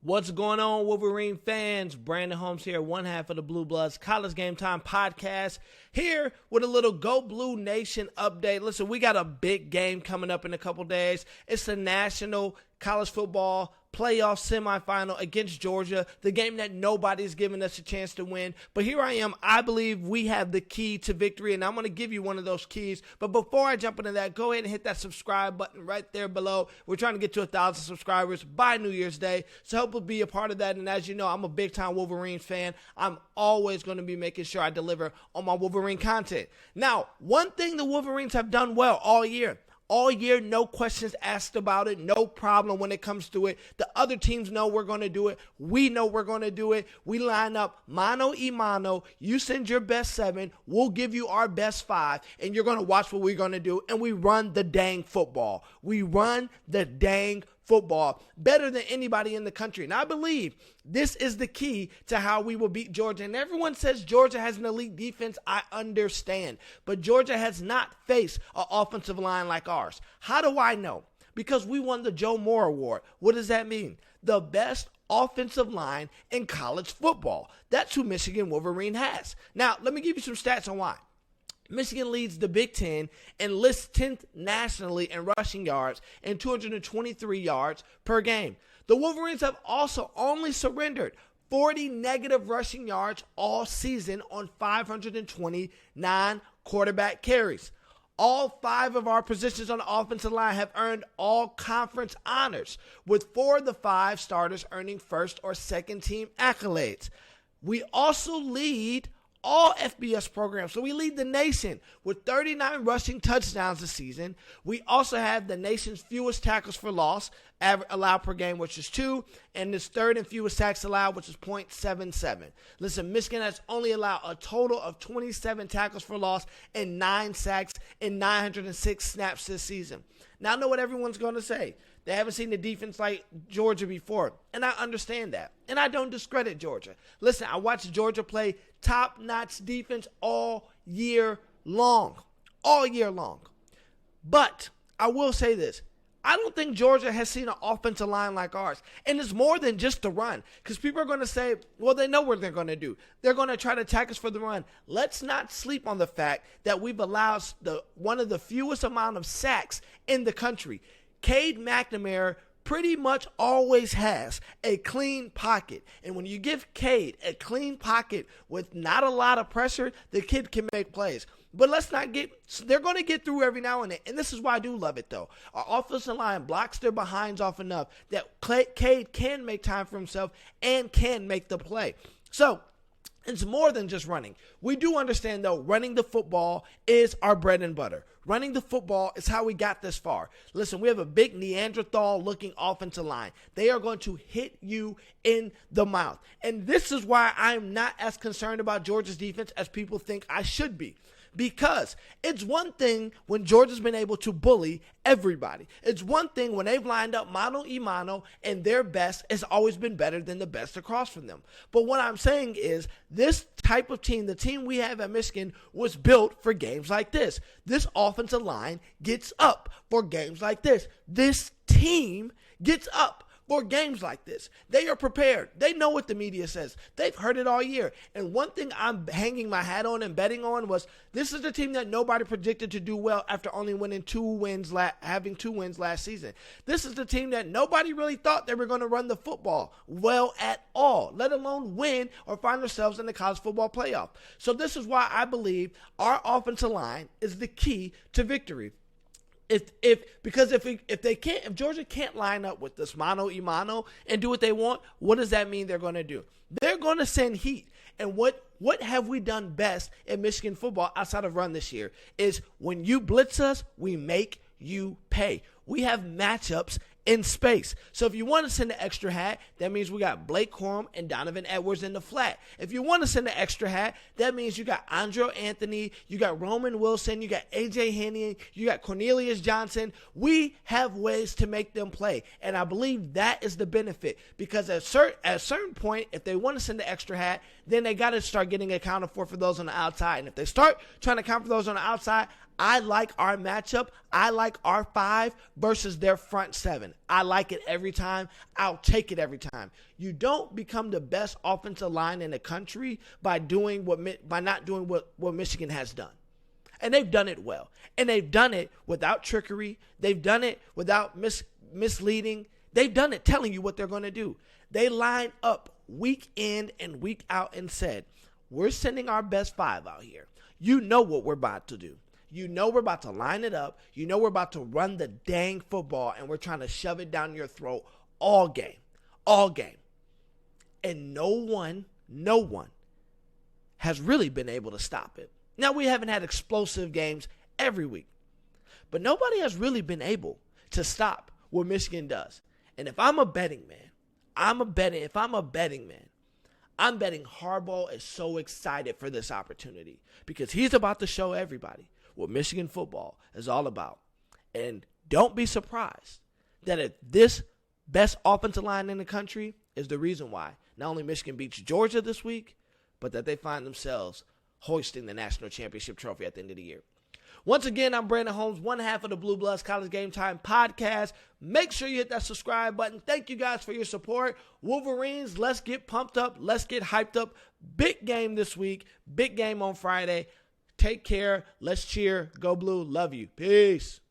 What's going on, Wolverine fans? Brandon Holmes here, one half of the Blue Bloods College Game Time podcast, here with a little Go Blue Nation update. Listen, we got a big game coming up in a couple days. It's the National College Football Playoff Semifinal against Georgia, the game that nobody's given us a chance to win. But here I am. I believe we have the key to victory, and I'm going to give you one of those keys. But before I jump into that, go ahead and hit that subscribe button right there below. We're trying to get to 1,000 subscribers by New Year's Day, so help us be a part of that. And as you know, I'm a big-time Wolverines fan. I'm always going to be making sure I deliver on my Wolverine content. Now, one thing the Wolverines have done well all year, no questions asked about it, no problem when it comes to it. The other teams know we're going to do it. We know we're going to do it. We line up mano y mano. You send your best 7. We'll give you our best 5, and you're going to watch what we're going to do. And we run the dang football. We run the dang football better than anybody in the country. And I believe this is the key to how we will beat Georgia. And everyone says Georgia has an elite defense. I understand. But Georgia has not faced an offensive line like ours. How do I know? Because we won the Joe Moore Award. What does that mean? The best offensive line in college football. That's who Michigan Wolverine has. Now, let me give you some stats on why. Michigan leads the Big Ten and lists 10th nationally in rushing yards and 223 yards per game. The Wolverines have also only surrendered 40 negative rushing yards all season on 529 quarterback carries. All 5 of our positions on the offensive line have earned all conference honors, with 4 of the 5 starters earning first or second team accolades. We also lead all FBS programs. So we lead the nation with 39 rushing touchdowns this season. We also have the nation's fewest tackles for loss allowed per game, which is 2, and this third and fewest sacks allowed, which is 0.77. Listen, Michigan has only allowed a total of 27 tackles for loss and 9 sacks in 906 snaps this season. Now, I know what everyone's going to say. They haven't seen the defense like Georgia before, and I understand that. And I don't discredit Georgia. Listen, I watched Georgia play top-notch defense all year long. All year long. But I will say this. I don't think Georgia has seen an offensive line like ours. And it's more than just the run. Because people are going to say, well, they know what they're going to do. They're going to try to attack us for the run. Let's not sleep on the fact that we've allowed one of the fewest amount of sacks in the country. Cade McNamara pretty much always has a clean pocket. And when you give Cade a clean pocket with not a lot of pressure, the kid can make plays. But let's not they're going to get through every now and then. And this is why I do love it, though. Our offensive line blocks their behinds off enough that Cade can make time for himself and can make the play. So it's more than just running. We do understand, though, running the football is our bread and butter. Running the football is how we got this far. Listen, we have a big Neanderthal-looking offensive line. They are going to hit you in the mouth. And this is why I'm not as concerned about Georgia's defense as people think I should be. Because it's one thing when Georgia's been able to bully everybody. It's one thing when they've lined up mano y mano and their best has always been better than the best across from them. But what I'm saying is this type of team, the team we have at Michigan, was built for games like this. This offensive line gets up for games like this. This team gets up for games like this. They are prepared. They know what the media says. They've heard it all year. And one thing I'm hanging my hat on and betting on was this is the team that nobody predicted to do well after only having 2 wins last season. This is the team that nobody really thought they were going to run the football well at all, let alone win or find themselves in the college football playoff. So this is why I believe our offensive line is the key to victory. If Georgia can't line up with this mano y mano and do what they want, what does that mean they're going to do? They're going to send heat. And what have we done best in Michigan football outside of run this year is when you blitz us, we make you pay. We have matchups in space. So if you want to send an extra hat, that means we got Blake Corum and Donovan Edwards in the flat. If you want to send an extra hat, that means you got Andrew Anthony, you got Roman Wilson, you got A.J. Henning, you got Cornelius Johnson. We have ways to make them play. And I believe that is the benefit because at a certain point, if they want to send an extra hat, then they got to start getting accounted for those on the outside. And if they start trying to account for those on the outside, I like our matchup. I like our 5 versus their front 7. I like it every time. I'll take it every time. You don't become the best offensive line in the country by not doing what Michigan has done. And they've done it well. And they've done it without trickery. They've done it without misleading. They've done it telling you what they're going to do. They line up week in and week out and said, we're sending our best 5 out here. You know what we're about to do. You know we're about to line it up. You know we're about to run the dang football, and we're trying to shove it down your throat all game. All game. And no one has really been able to stop it. Now, we haven't had explosive games every week, but nobody has really been able to stop what Michigan does. And if I'm a betting man, I'm betting Harbaugh is so excited for this opportunity because he's about to show everybody what Michigan football is all about. And don't be surprised that if this best offensive line in the country is the reason why not only Michigan beats Georgia this week, but that they find themselves hoisting the national championship trophy at the end of the year. Once again, I'm Brandon Holmes, one half of the Blue Bloods College Game Time podcast. Make sure you hit that subscribe button. Thank you guys for your support. Wolverines, let's get pumped up. Let's get hyped up. Big game this week. Big game on Friday. Take care. Let's cheer. Go Blue. Love you. Peace.